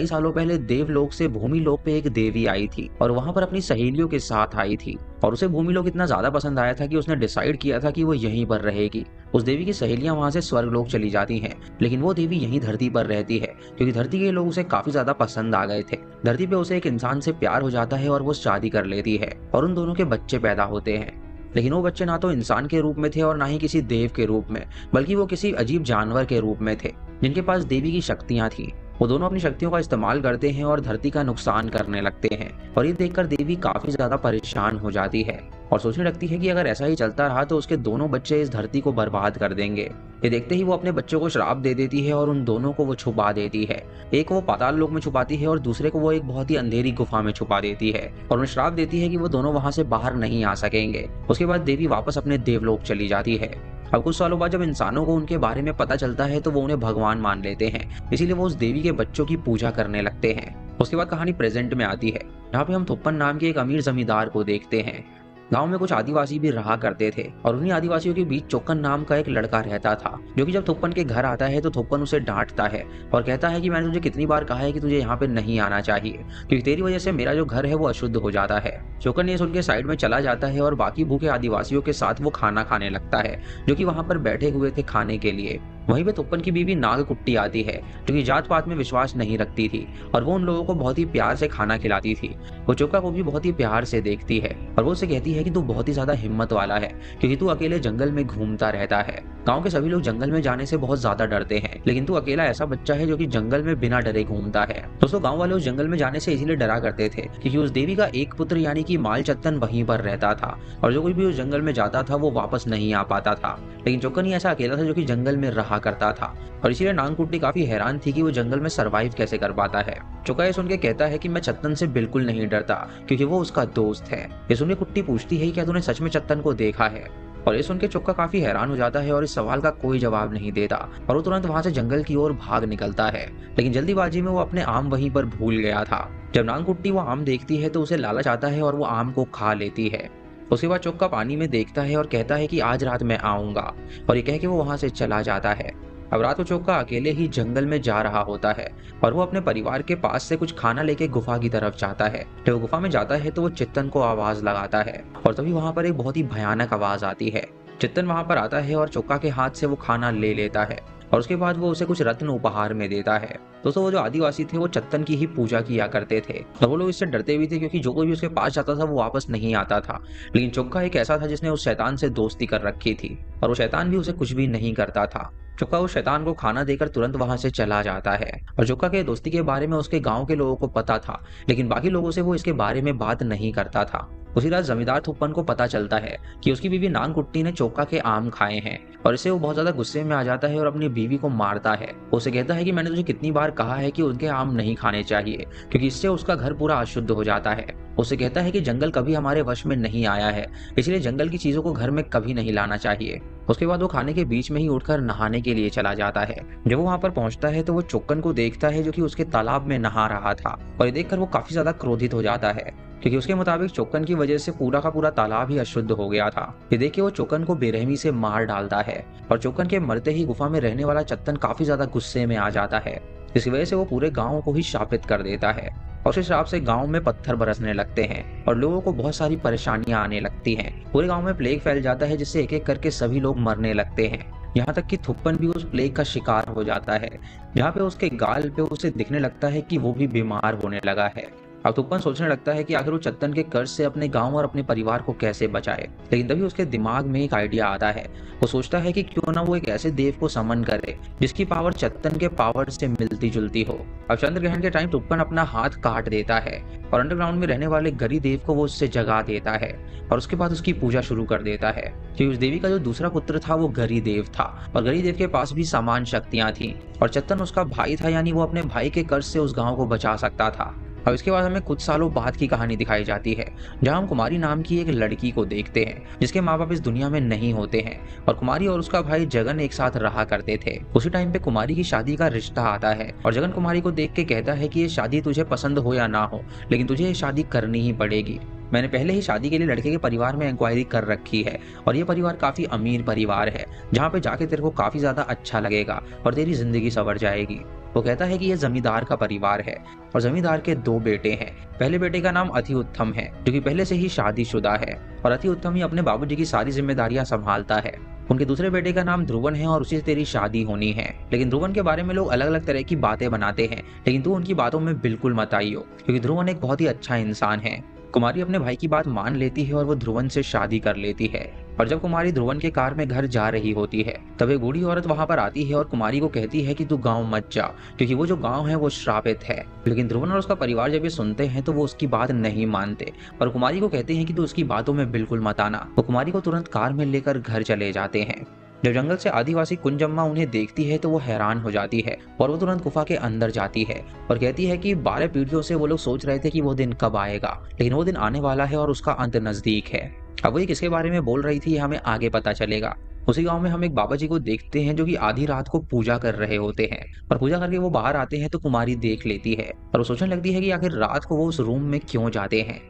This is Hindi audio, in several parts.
कई सालों पहले देवलोक से भूमिलोक पे एक देवी आई थी और वहां पर अपनी सहेलियों के साथ आई थी। और उसे भूमिलोक इतना ज्यादा पसंद आया था कि उसने डिसाइड किया था कि वो यहीं पर रहेगी। उस देवी की सहेलियां वहां से स्वर्गलोक चली जाती हैं, लेकिन वो देवी यहीं धरती पर रहती है क्योंकि धरती के लोग उसे काफी ज्यादा पसंद आ गए थे। धरती पे उसे एक इंसान से प्यार हो जाता है और वो शादी कर लेती है और उन दोनों के बच्चे पैदा होते हैं। लेकिन वो बच्चे ना तो इंसान के रूप में थे और ना ही किसी देव के रूप में, बल्कि वो किसी अजीब जानवर के रूप में थे जिनके पास देवी की शक्तियां थी। वो दोनों अपनी शक्तियों का इस्तेमाल करते हैं और धरती का नुकसान करने लगते हैं। और ये देखकर देवी काफी ज्यादा परेशान हो जाती है और सोचने लगती है कि अगर ऐसा ही चलता रहा तो उसके दोनों बच्चे इस धरती को बर्बाद कर देंगे। ये देखते ही वो अपने बच्चों को श्राप दे देती है और उन दोनों को वो छुपा देती है। एक को वो पाताल लोक में छुपाती है और दूसरे को वो एक बहुत ही अंधेरी गुफा में छुपा देती है और उन्हें श्राप देती है कि वो दोनों वहां से बाहर नहीं आ सकेंगे। उसके बाद देवी वापस अपने देवलोक चली जाती है। अब कुछ सालों बाद जब इंसानों को उनके बारे में पता चलता है तो वो उन्हें भगवान मान लेते हैं, इसीलिए वो उस देवी के बच्चों की पूजा करने लगते हैं। उसके बाद कहानी प्रेजेंट में आती है, जहाँ पे हम थुप्पन नाम के एक अमीर जमींदार को देखते हैं। गांव में कुछ आदिवासी भी रहा करते थे और उन्हीं आदिवासियों के बीच चोक्कन नाम का एक लड़का रहता था, जो कि जब थुप्पन के घर आता है तो थुप्पन उसे डांटता है और कहता है कि मैंने तुझे कितनी बार कहा है कि तुझे यहाँ पे नहीं आना चाहिए, क्योंकि तेरी वजह से मेरा जो घर है वो अशुद्ध हो जाता है। चोक्कन ये सुन के साइड में चला जाता है और बाकी भूखे आदिवासियों के साथ वो खाना खाने लगता है, जो कि वहां पर बैठे हुए थे खाने के लिए। वहीं पे थुप्पन की बीवी नागकुट्टी आती है, जो कि जात पात में विश्वास नहीं रखती थी और वो उन लोगों को बहुत ही प्यार से खाना खिलाती थी। वो चोक्का को भी बहुत ही प्यार से देखती है और वो उसे कहती है कि तू बहुत ही ज्यादा हिम्मत वाला है, क्योंकि तू अकेले जंगल में घूमता रहता है। गांव के सभी लोग जंगल में जाने से बहुत ज्यादा डरते हैं, लेकिन तू अकेला ऐसा बच्चा है जो कि जंगल में बिना डरे घूमता है। दोस्तों, गांव वाले उस जंगल में जाने से इसीलिए डरा करते थे क्योंकि उस देवी का एक पुत्र यानी कि मालचत्तन वहीं पर रहता था और जो कोई भी उस जंगल में जाता था वो वापस नहीं आ पाता था। लेकिन चोक्कन ही ऐसा अकेला था जो कि जंगल में रहा करता था और इसीलिए नागकुट्टी काफी हैरान थी कि वो जंगल में सरवाइव कैसे कर पाता है। चोक्का ये सुन के कहता है कि मैं चत्तन से बिल्कुल नहीं डरता क्योंकि वो उसका दोस्त है। ये सुन के कुट्टी पूछती है कि क्या तूने सच में चत्तन को देखा है, और ये सुन के चोक्का काफी हैरान हो जाता है और इस सवाल का कोई जवाब नहीं देता और वो तुरंत वहां से जंगल की ओर भाग निकलता है। लेकिन जल्दीबाजी में वो अपने आम वहीं पर भूल गया था। जब नागकुट्टी वो आम देखती है तो उसे लालच आता है और वो आम को खा लेती है। उसके बाद चोक्का पानी में देखता है और कहता है कि आज रात मैं आऊंगा, और ये कह के वो वहां से चला जाता है। अब रात को चोक्का अकेले ही जंगल में जा रहा होता है और वो अपने परिवार के पास से कुछ खाना लेके गुफा की तरफ जाता है। जब वो गुफा में जाता है तो वो चित्तन को आवाज लगाता है और तभी वहां पर एक बहुत ही भयानक आवाज आती है। चित्तन वहां पर आता है और चोक्का के हाथ से वो खाना ले लेता है और उसके बाद वो उसे कुछ रत्न उपहार में देता है। दोस्तों, वो जो आदिवासी थे वो चत्तन की ही पूजा किया करते थे और वो लोग इससे डरते भी थे क्योंकि जो कोई भी उसके पास जाता था वो वापस नहीं आता था। लेकिन चोक्का एक ऐसा था जिसने उस शैतान से दोस्ती कर रखी थी और वो शैतान भी उसे कुछ भी नहीं करता था। चोक्का उस शैतान को खाना देकर तुरंत वहां से चला जाता है और चोक्का के दोस्ती के बारे में उसके गांव के लोगों को पता था, लेकिन बाकी लोगों से वो इसके बारे में बात नहीं करता था। उसी रात जमींदार थुप्पन को पता चलता है कि उसकी बीवी नागकुट्टी ने चोक्का के आम खाए हैं और इससे वो बहुत ज्यादा गुस्से में आ जाता है और अपनी बीवी को मारता है। उसे कहता है कि मैंने तुझे कितनी बार कहा है कि उनके आम नहीं खाने चाहिए, क्योंकि इससे उसका घर पूरा अशुद्ध हो जाता है। उसे कहता है कि जंगल कभी हमारे वश में नहीं आया है, इसलिए जंगल की चीजों को घर में कभी नहीं लाना चाहिए। उसके बाद वो खाने के बीच में ही उठकर नहाने के लिए चला जाता है। जब वो वहां पर पहुंचता है तो वो चोक्कन को देखता है जो कि उसके तालाब में नहा रहा था और ये देखकर वो काफी ज्यादा क्रोधित हो जाता है क्योंकि उसके मुताबिक चोक्कन की वजह से पूरा का पूरा तालाब ही अशुद्ध हो गया था। ये देख के वो चोक्कन को बेरहमी से मार डालता है और चोक्कन के मरते ही गुफा में रहने वाला चत्तन काफी ज्यादा गुस्से में आ जाता है। इस वजह से वो पूरे गांव को ही शापित कर देता है और उस श्राप से गांव में पत्थर बरसने लगते हैं और लोगों को बहुत सारी परेशानियां आने लगती हैं। पूरे गांव में प्लेग फैल जाता है जिससे एक एक करके सभी लोग मरने लगते हैं। यहाँ तक कि थुप्पन भी उस प्लेग का शिकार हो जाता है, जहाँ पे उसके गाल पे उसे दिखने लगता है कि वो भी बीमार होने लगा है। अब थुप्पन सोचने लगता है कि आखिर वो चत्तन के कर्ज से अपने गांव और अपने परिवार को कैसे बचाए, लेकिन तभी उसके दिमाग में एक आइडिया आता है। वो सोचता है कि क्यों ना वो एक ऐसे देव को समन करे जिसकी पावर चत्तन के पावर से मिलती जुलती हो। अब चंद्र ग्रहण के टाइम थुप्पन अपना हाथ काट देता है और अंडरग्राउंड में रहने वाले गरी देव को वो उससे जगा देता है और उसके बाद उसकी पूजा शुरू कर देता है, क्योंकि उस देवी का जो दूसरा पुत्र था वो गरी देव था और गरी देव के पास भी समान शक्तियां थी और चत्तन उसका भाई था, यानी वो अपने भाई के कर्ज से उस गाँव को बचा सकता था। अब इसके बाद हमें कुछ सालों बाद की कहानी दिखाई जाती है, जहां हम कुमारी नाम की एक लड़की को देखते हैं जिसके माँ बाप इस दुनिया में नहीं होते हैं और कुमारी और उसका भाई जगन एक साथ रहा करते थे। उसी टाइम पे कुमारी की शादी का रिश्ता आता है और जगन कुमारी को देख के कहता है कि ये शादी तुझे पसंद हो या ना हो, लेकिन तुझे ये शादी करनी ही पड़ेगी। मैंने पहले ही शादी के लिए लड़के के परिवार में इंक्वायरी कर रखी है और ये परिवार काफी अमीर परिवार है, जहाँ पे जाके तेरे को काफी ज्यादा अच्छा लगेगा और तेरी जिंदगी संवर जाएगी। वो कहता है कि यह जमींदार का परिवार है और जमींदार के 2 बेटे हैं। पहले बेटे का नाम अति उत्तम है, जो कि पहले से ही शादीशुदा है और अति उत्तम ही अपने बाबूजी की सारी जिम्मेदारियां संभालता है। उनके दूसरे बेटे का नाम ध्रुवन है और उसी से तेरी शादी होनी है। लेकिन ध्रुवन के बारे में लोग अलग अलग तरह की बातें बनाते हैं, लेकिन तू उनकी बातों में बिल्कुल मत आइयो, क्योंकि ध्रुवन एक बहुत ही अच्छा इंसान है। कुमारी अपने भाई की बात मान लेती है और वो ध्रुवन से शादी कर लेती है। और जब कुमारी ध्रुवन के कार में घर जा रही होती है, तब एक बूढ़ी औरत वहां पर आती है और कुमारी को कहती है कि तू गांव मत जा, क्योंकि वो जो गांव है वो श्रापित है। लेकिन ध्रुवन और उसका परिवार जब ये सुनते हैं तो वो उसकी बात नहीं मानते और कुमारी को कहते हैं कि तू उसकी बातों में बिल्कुल मत आना। वो कुमारी को तुरंत कार में लेकर घर चले जाते हैं। जब जंगल से आदिवासी कुंजम्मा उन्हें देखती है तो वो हैरान हो जाती है और वो तुरंत गुफा के अंदर जाती है और कहती है कि 12 पीढ़ियों से वो लोग सोच रहे थे कि वो दिन कब आएगा, लेकिन वो दिन आने वाला है और उसका अंत नजदीक है। अब वो ये किसके बारे में बोल रही थी, हमें आगे पता चलेगा। उसी गांव में हम एक बाबा जी को देखते हैं जो कि आधी रात को पूजा कर रहे होते हैं और पूजा करके वो बाहर आते हैं तो कुमारी देख लेती है और वो सोचने लगती है कि आखिर रात को वो उस रूम में क्यों जाते हैं।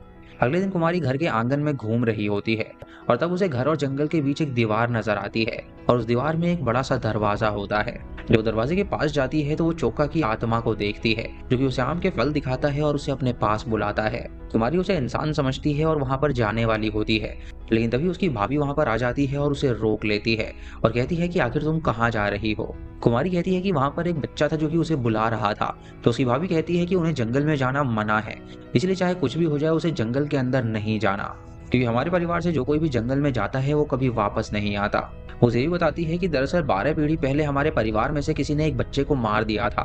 अगले दिन कुमारी घर के आंगन में घूम रही होती है और तब उसे घर और जंगल के बीच एक दीवार नजर आती है और उस दीवार में एक बड़ा सा दरवाजा होता है। जब दरवाजे के पास जाती है तो वो चोका की आत्मा को देखती है, जो कि उसे आम के फल दिखाता है और उसे अपने पास बुलाता है। कुमारी उसे इंसान समझती है और वहां पर जाने वाली होती है, लेकिन तभी उसकी भाभी वहां पर आ जाती है और उसे रोक लेती है और कहती है कि आखिर तुम कहाँ जा रही हो। कुमारी कहती है कि वहां पर एक बच्चा था जो कि उसे बुला रहा था। तो उसकी भाभी कहती है कि उन्हें जंगल में जाना मना है, इसलिए चाहे कुछ भी हो जाए उसे जंगल के अंदर नहीं जाना, क्योंकि हमारे परिवार से जो कोई भी जंगल में जाता है वो कभी वापस नहीं आता। वो ये भी बताती है कि दरअसल 12 पीढ़ी पहले हमारे परिवार में से किसी ने एक बच्चे को मार दिया था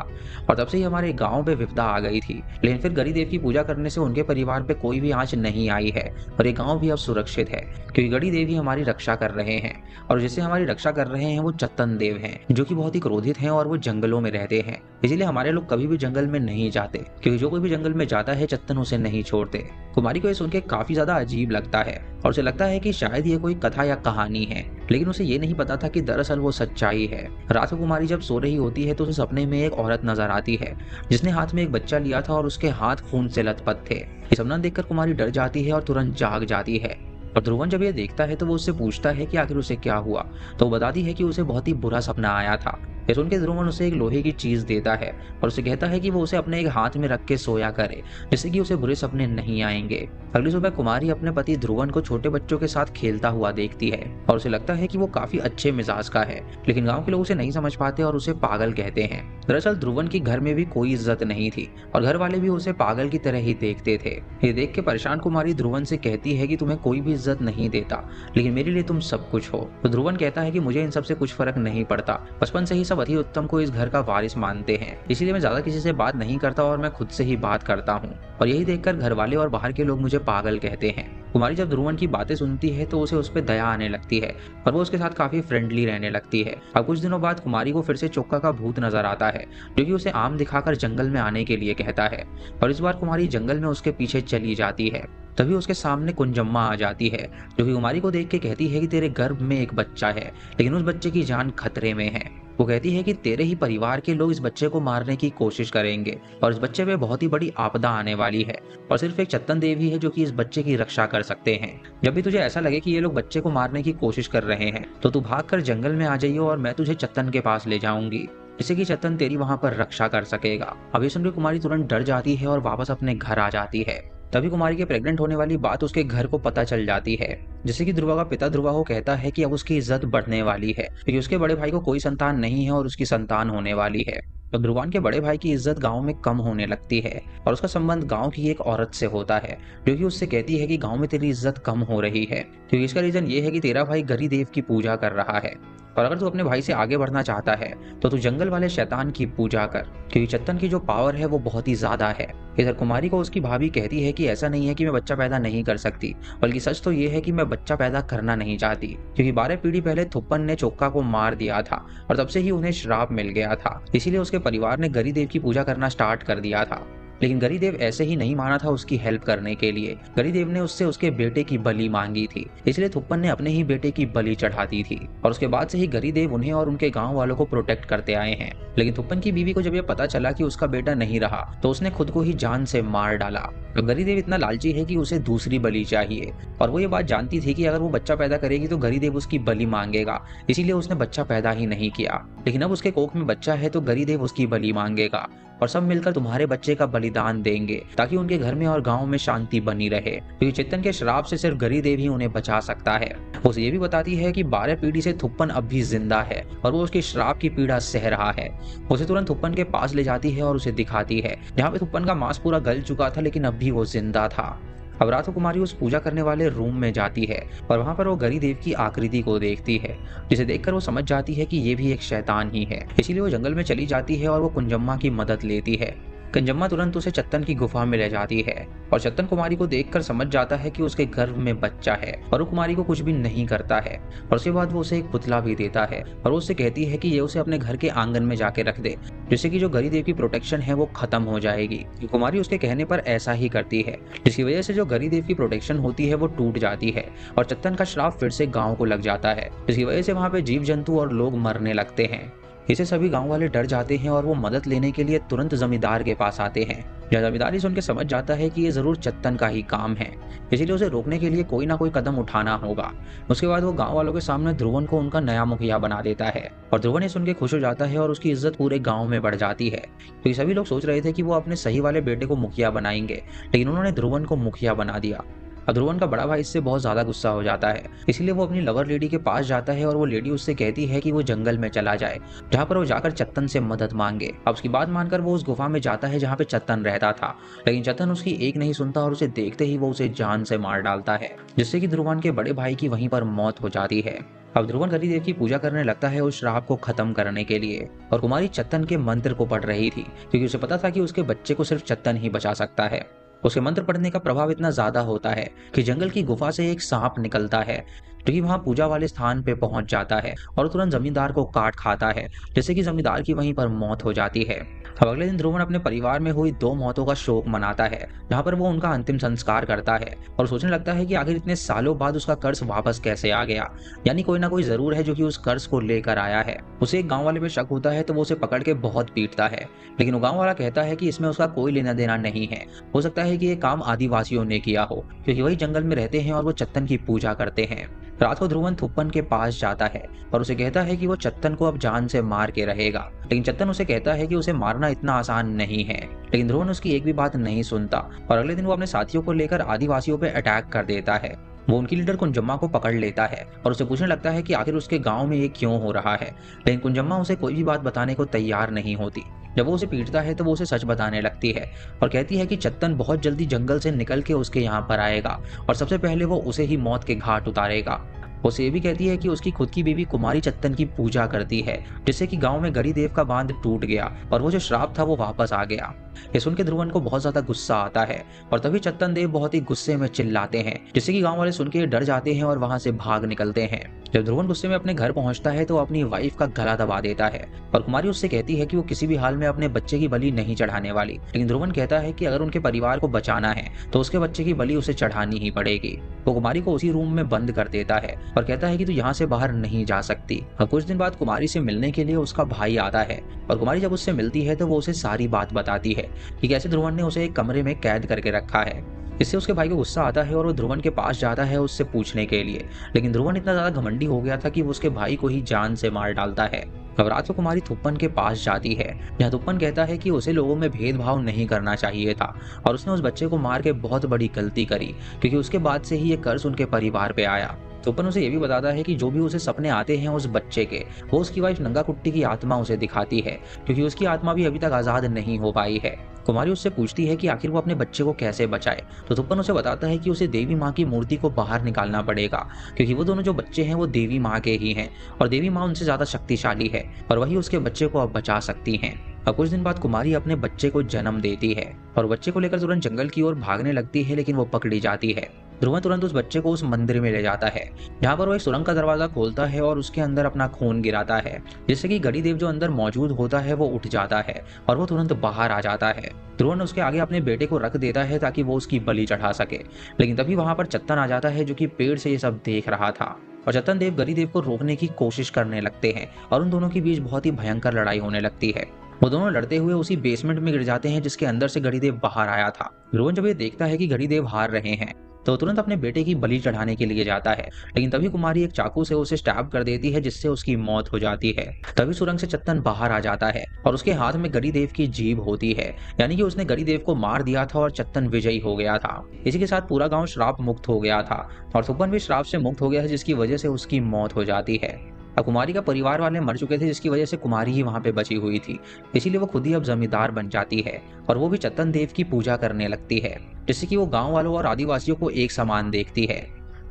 और तब से ही हमारे गांव पे विपदा आ गई थी। लेकिन फिर गरी देव की पूजा करने से उनके परिवार पे कोई भी आंच नहीं आई है और ये गांव भी अब सुरक्षित है, क्योंकि गरी देव ही हमारी रक्षा कर रहे हैं और जिससे हमारी रक्षा कर रहे हैं वो चत्तन देव हैं, जो कि बहुत ही क्रोधित हैं और वो जंगलों में रहते हैं। इसीलिए हमारे लोग कभी भी जंगल में नहीं जाते, क्योंकि जो कोई भी जंगल में जाता है चत्तन उसे नहीं छोड़ते। कुमारी को ये सुन के काफी ज्यादा अजीब लगता है और उसे लगता है कि शायद ये कोई कथा या कहानी है, लेकिन उसे ये नहीं पता था कि दरअसल वो सच्चाई है। रात को कुमारी जब सो रही होती है तो उसे सपने में एक औरत नजर आती है जिसने हाथ में एक बच्चा लिया था और उसके हाथ खून से लथपथ थे। ये सपना देखकर कुमारी डर जाती है और तुरंत जाग जाती है। और ध्रुवन जब ये देखता है तो वो उससे पूछता है कि आखिर उसे क्या हुआ, तो वो बताती है कि उसे बहुत ही बुरा सपना आया था। ये सुन के ध्रुवन उसे एक लोहे की चीज देता है और उसे कहता है कि वो उसे अपने एक हाथ में रख के सोया करे, जिससे कि उसे बुरे सपने नहीं आएंगे। अगली सुबह कुमारी अपने पति ध्रुवन को छोटे बच्चों के साथ खेलता हुआ देखती है और उसे लगता है कि वो काफी अच्छे मिजाज का है, लेकिन गांव के लोग उसे नहीं समझ पाते और उसे पागल कहते हैं। दरअसल ध्रुवन की घर में भी कोई इज्जत नहीं थी और घर वाले भी उसे पागल की तरह ही देखते थे। ये देख के परेशान कुमारी ध्रुवन से कहती है कि तुम्हें कोई भी इज्जत नहीं देता, लेकिन मेरे लिए तुम सब कुछ हो। तो ध्रुवन कहता है कि मुझे इन सब से कुछ फर्क नहीं पड़ता, बचपन से ही सब अति उत्तम को इस घर का वारिस मानते हैं, इसीलिए मैं ज्यादा किसी से बात नहीं करता और मैं खुद से ही बात करता हूँ। और यही देखकर घर वाले और बाहर के लोग मुझे पागल कहते हैं। कुमारी जब ध्रुवन की बातें सुनती है तो उसे उस पर दया आने लगती है और वो उसके साथ काफी फ्रेंडली रहने लगती है। अब कुछ दिनों बाद कुमारी को फिर से चोक्का का भूत नजर आता है, जो कि उसे आम दिखाकर जंगल में आने के लिए कहता है और इस बार कुमारी जंगल में उसके पीछे चली जाती है। तभी उसके सामने कुंजम्मा आ जाती है, जो कि कुमारी को देख के कहती है कि तेरे गर्भ में एक बच्चा है, लेकिन उस बच्चे की जान खतरे में है। वो कहती है कि तेरे ही परिवार के लोग इस बच्चे को मारने की कोशिश करेंगे और इस बच्चे पे बहुत ही बड़ी आपदा आने वाली है और सिर्फ एक चत्तन देव ही है जो कि इस बच्चे की रक्षा कर सकते हैं। जब भी तुझे ऐसा लगे कि ये लोग बच्चे को मारने की कोशिश कर रहे हैं तो तू भागकर जंगल में आ जाइयो और मैं तुझे चत्तन के पास ले जाऊंगी, जिससे कि चत्तन तेरी वहां पर रक्षा कर सकेगा। अभी सुनकर कुमारी तुरंत डर जाती है और वापस अपने घर आ जाती है। तभी कुमारी के प्रेग्नेंट होने वाली बात उसके घर को पता चल जाती है, जिससे कि ध्रुवा का पिता ध्रुवा को कहता है कि अब उसकी इज्जत बढ़ने वाली है, क्योंकि उसके बड़े भाई को कोई संतान नहीं है और उसकी संतान होने वाली है। तो ध्रुवान के बड़े भाई की इज्जत गांव में कम होने लगती है और उसका संबंध गांव की एक औरत से होता है, जो कि उससे कहती है कि गांव में तेरी इज्जत कम हो रही है, क्योंकि इसका रीजन ये है कि तेरा भाई गरी देव की पूजा कर रहा है और अगर तू अपने भाई से आगे बढ़ना चाहता है तो तू जंगल वाले शैतान की पूजा कर, क्योंकि चत्तन की जो पावर है वो बहुत ही ज्यादा है। इधर कुमारी को उसकी भाभी कहती है कि ऐसा नहीं है कि मैं बच्चा पैदा नहीं कर सकती, बल्कि सच तो ये है कि मैं बच्चा पैदा करना नहीं चाहती, क्योंकि 12 पीढ़ी पहले थुप्पन ने चोक्का को मार दिया था और तब से ही उन्हें श्राप मिल गया था। इसीलिए उसके परिवार ने गरी देव की पूजा करना स्टार्ट कर दिया था। लेकिन गरीदेव ऐसे ही नहीं माना था उसकी हेल्प करने के लिए। गरीदेव ने उससे उसके बेटे की बलि मांगी थी, इसलिए थुप्पन ने अपने ही बेटे की बलि चढ़ा दी थी और उसके बाद से ही गरीदेव उन्हें और उनके गांव वालों को प्रोटेक्ट करते आए हैं। लेकिन थुप्पन की बीवी को जब ये पता चला कि उसका बेटा नहीं रहा तो उसने खुद को ही जान से मार डाला। तो गरीदेव इतना लालची है कि उसे दूसरी बलि चाहिए और वो ये बात जानती थी कि अगर वो बच्चा पैदा करेगी तो गरीदेव उसकी बलि मांगेगा, इसीलिए उसने बच्चा पैदा ही नहीं किया। लेकिन अब उसके कोख में बच्चा है तो गरीदेव उसकी बलि मांगेगा और सब मिलकर तुम्हारे बच्चे का बलिदान देंगे ताकि उनके घर में और गांव में शांति बनी रहे, क्योंकि चेतन के श्राप से सिर्फ गरीदेव ही उन्हें बचा सकता है। वो ये भी बताती है कि 12 पीढ़ी से थुप्पन अब भी जिंदा है और वो उसके श्राप की पीड़ा सह रहा है। उसे तुरंत थुप्पन के पास ले जाती है और उसे दिखाती है जहाँ पे थुप्पन का मांस पूरा गल चुका था लेकिन अब भी वो जिंदा था। अब रात को कुमारी उस पूजा करने वाले रूम में जाती है और वहां पर वो गरीदेव की आकृति को देखती है, जिसे देखकर वो समझ जाती है कि ये भी एक शैतान ही है। इसीलिए वो जंगल में चली जाती है और वो कुंजम्मा की मदद लेती है। कुंजम्मा तुरंत उसे चत्तन की गुफा में ले जाती है और चत्तन कुमारी को देखकर समझ जाता है कि उसके गर्भ में बच्चा है और वो कुमारी को कुछ भी नहीं करता है। और उसके बाद वो उसे एक पुतला भी देता है और वो उससे कहती है कि ये उसे अपने घर के आंगन में जाके रख दे, जिससे कि जो गरीदेव की प्रोटेक्शन है वो खत्म हो जाएगी। कुमारी उसके कहने पर ऐसा ही करती है, जिसकी वजह से जो गरीदेव की प्रोटेक्शन होती है वो टूट जाती है और चत्तन का श्राप फिर से गाँव को लग जाता है, जिसकी वजह से वहाँ पे जीव जंतु और लोग मरने लगते हैं। इसे सभी गांव वाले डर जाते हैं और वो मदद लेने के लिए तुरंत जमींदार के पास आते हैं। जब जमींदार इसे सुनकर समझ जाता है कि ये जरूर चत्तन का ही काम है, इसीलिए उसे रोकने के लिए कोई ना कोई कदम उठाना होगा। उसके बाद वो गांव वालों के सामने ध्रुवन को उनका नया मुखिया बना देता है और ध्रुवन ये सुनकर खुश हो जाता है और उसकी इज्जत पूरे गाँव में बढ़ जाती है, क्योंकि सभी लोग सोच रहे थे कि वो अपने सही वाले बेटे को मुखिया बनाएंगे, लेकिन उन्होंने ध्रुवन को मुखिया बना दिया। अब ध्रुवन का बड़ा भाई इससे बहुत ज्यादा गुस्सा हो जाता है, इसीलिए वो अपनी लवर लेडी के पास जाता है और वो लेडी उससे कहती है कि वो जंगल में चला जाए, जहाँ पर वो जाकर चत्तन से मदद मांगे। अब उसकी बात मानकर वो उस गुफा में जाता है जहाँ पे चत्तन रहता था, लेकिन चत्तन उसकी एक नहीं सुनता और उसे देखते ही वो उसे जान से मार डालता है, जिससे कि ध्रुवन के बड़े भाई की वहीं पर मौत हो जाती है। अब ध्रुवन गरीदेव की पूजा करने लगता है उस श्राप को खत्म करने के लिए, और कुमारी चत्तन के मंत्र को पढ़ रही थी क्योंकि उसे पता था कि उसके बच्चे को सिर्फ चत्तन ही बचा सकता है। उसके मंत्र पढ़ने का प्रभाव इतना ज्यादा होता है कि जंगल की गुफा से एक सांप निकलता है जो कि वहां पूजा वाले स्थान पे पहुंच जाता है और तुरंत जमींदार को काट खाता है, जैसे कि जमींदार की वहीं पर मौत हो जाती है। अब अगले दिन ध्रुवन अपने परिवार में हुई 2 मौतों का शोक मनाता है, जहाँ पर वो उनका अंतिम संस्कार करता है और सोचने लगता है कि आखिर इतने सालों बाद उसका कर्ज वापस कैसे आ गया, यानी कोई ना कोई जरूर है जो कि उस कर्ज को लेकर आया है। उसे एक गाँव वाले पे शक होता है तो वो उसे पकड़ के बहुत पीटता है, लेकिन वो गाँव वाला कहता है कि इसमें उसका कोई लेना देना नहीं है, हो सकता है कि ये काम आदिवासियों ने किया हो क्योंकि वही जंगल में रहते हैं और वो चत्तन की पूजा करते हैं। रात को ध्रुवन थुप्पन के पास जाता है और उसे कहता है कि वो चत्तन को अब जान से मार के रहेगा, लेकिन चत्तन उसे कहता है कि उसे मारना इतना आसान नहीं है। लेकिन ध्रुवन उसकी एक भी बात नहीं सुनता और अगले दिन वो अपने साथियों को लेकर आदिवासियों पे अटैक कर देता है। वो उनकी लीडर कुंजम्मा को पकड़ लेता है और उसे पूछने लगता है कि आखिर उसके गांव में ये क्यों हो रहा है, लेकिन कुंजम्मा उसे कोई भी बात बताने को तैयार नहीं होती। जब वो उसे पीटता है तो वो उसे सच बताने लगती है और कहती है कि चत्तन बहुत जल्दी जंगल से निकल के उसके यहाँ पर आएगा और सबसे पहले वो उसे ही मौत के घाट उतारेगा। वो ये भी कहती है कि उसकी खुद की बीवी कुमारी चत्तन की पूजा करती है, जिससे कि गांव में गरीदेव का बांध टूट गया और वो जो श्राप था वो वापस आ गया। ये सुन के ध्रुवन को बहुत ज्यादा गुस्सा आता है और तभी चत्तन देव बहुत ही गुस्से में चिल्लाते हैं, जिससे कि गांव वाले सुन के डर जाते हैं और वहां से भाग निकलते हैं। जब ध्रुवन गुस्से में अपने घर पहुंचता है तो अपनी वाइफ का गला दबा देता है और कुमारी उससे कहती है कि वो किसी भी हाल में अपने बच्चे की बलि नहीं चढ़ाने वाली, लेकिन ध्रुवन कहता है कि अगर उनके परिवार को बचाना है तो उसके बच्चे की बलि उसे चढ़ानी ही पड़ेगी। वो कुमारी को उसी रूम में बंद कर देता है और कहता है कि तू यहाँ से बाहर नहीं जा सकती। और कुछ दिन बाद कुमारी से मिलने के लिए उसका भाई आता है और कुमारी जब उससे मिलती है तो वो उसे सारी बात बताती है कि कैसे ध्रुवन ने उसे एक कमरे में कैद करके रखा है। इससे उसके भाई को गुस्सा आता है और वो ध्रुवन के पास जाता है उससे पूछने के लिए, लेकिन ध्रुवन इतना ज्यादा घमंडी हो गया था कि वो उसके भाई को ही जान से मार डालता है। अब रात को कुमारी थुप्पन के पास जाती है, जहाँ थुप्पन कहता है कि उसे लोगों में भेदभाव नहीं करना चाहिए था और उसने उस बच्चे को मार के बहुत बड़ी गलती करी, क्योंकि उसके बाद से ही ये कर्ज उनके परिवार पे आया। थुप्पन उसे ये भी बताता है कि जो भी उसे सपने आते हैं उस बच्चे के, वो उसकी वाइफ नंगा कुट्टी की आत्मा उसे दिखाती है, क्योंकि उसकी आत्मा भी अभी तक आजाद नहीं हो पाई है। कुमारी उससे पूछती है कि आखिर वो अपने बच्चे को कैसे बचाए, तो थुप्पन उसे बताता है कि उसे देवी माँ की मूर्ति को बाहर निकालना पड़ेगा, क्योंकि वो दोनों जो बच्चे हैं वो देवी माँ के ही हैं और देवी माँ उनसे ज्यादा शक्तिशाली है और वही उसके बच्चे को अब बचा सकती हैं। और कुछ दिन बाद कुमारी अपने बच्चे को जन्म देती है और बच्चे को लेकर तुरंत जंगल की ओर भागने लगती है, लेकिन वो पकड़ी जाती है। ध्रुवन तुरंत उस बच्चे को उस मंदिर में ले जाता है, जहाँ पर वो एक सुरंग का दरवाजा खोलता है और उसके अंदर अपना खून गिराता है, जिससे कि गरीदेव जो अंदर मौजूद होता है वो उठ जाता है और वो तुरंत बाहर आ जाता है। ध्रुवन उसके आगे अपने बेटे को रख देता है ताकि वो उसकी बलि चढ़ा सके, लेकिन तभी वहां पर चत्तन आ जाता है जो कि पेड़ से ये सब देख रहा था और चत्तन देव गरीदेव को रोकने की कोशिश करने लगते हैं और उन दोनों के बीच बहुत ही भयंकर लड़ाई होने लगती है। वो दोनों लड़ते हुए उसी बेसमेंट में गिर जाते हैं जिसके अंदर से घड़ीदेव बाहर आया था। ध्रुवन जब ये देखता है कि घड़ीदेव हार रहे हैं तो तुरंत अपने बेटे की बलि चढ़ाने के लिए जाता है, लेकिन तभी कुमारी एक चाकू से उसे स्टैब कर देती है जिससे उसकी मौत हो जाती है। तभी सुरंग से चत्तन बाहर आ जाता है और उसके हाथ में घड़ीदेव की जीभ होती है, यानी कि उसने घड़ीदेव को मार दिया था और चत्तन विजयी हो गया था। इसी के साथ पूरा गांव श्राप मुक्त हो गया था और सुपन भी श्राप से मुक्त हो गया है, जिसकी वजह से उसकी मौत हो जाती है। अब कुमारी का परिवार वाले मर चुके थे, जिसकी वजह से कुमारी ही वहां पे बची हुई थी, इसीलिए वो खुद ही अब जमींदार बन जाती है और वो भी चत्तन देव की पूजा करने लगती है, जिससे कि वो गांव वालों और आदिवासियों को एक समान देखती है।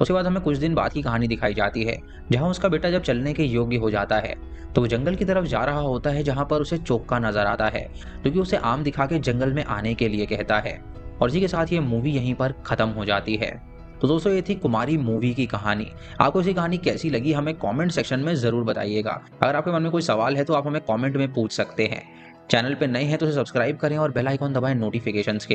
उसके बाद हमें कुछ दिन बाद की कहानी दिखाई जाती है, जहां उसका बेटा जब चलने के योग्य हो जाता है तो वो जंगल की तरफ जा रहा होता है, जहां पर उसे चोक्का नजर आता है जो कि उसे आम दिखा के जंगल में आने के लिए कहता है। और इसी के साथ ये मूवी यहीं पर खत्म हो जाती है। तो दोस्तों ये थी कुमारी मूवी की कहानी। आपको इसी कहानी कैसी लगी हमें कमेंट सेक्शन में जरूर बताइएगा। अगर आपके मन में कोई सवाल है तो आप हमें कमेंट में पूछ सकते हैं। चैनल पे नए हैं तो इसे सब्सक्राइब करें और बेल आइकॉन दबाएं नोटिफिकेशंस के लिए।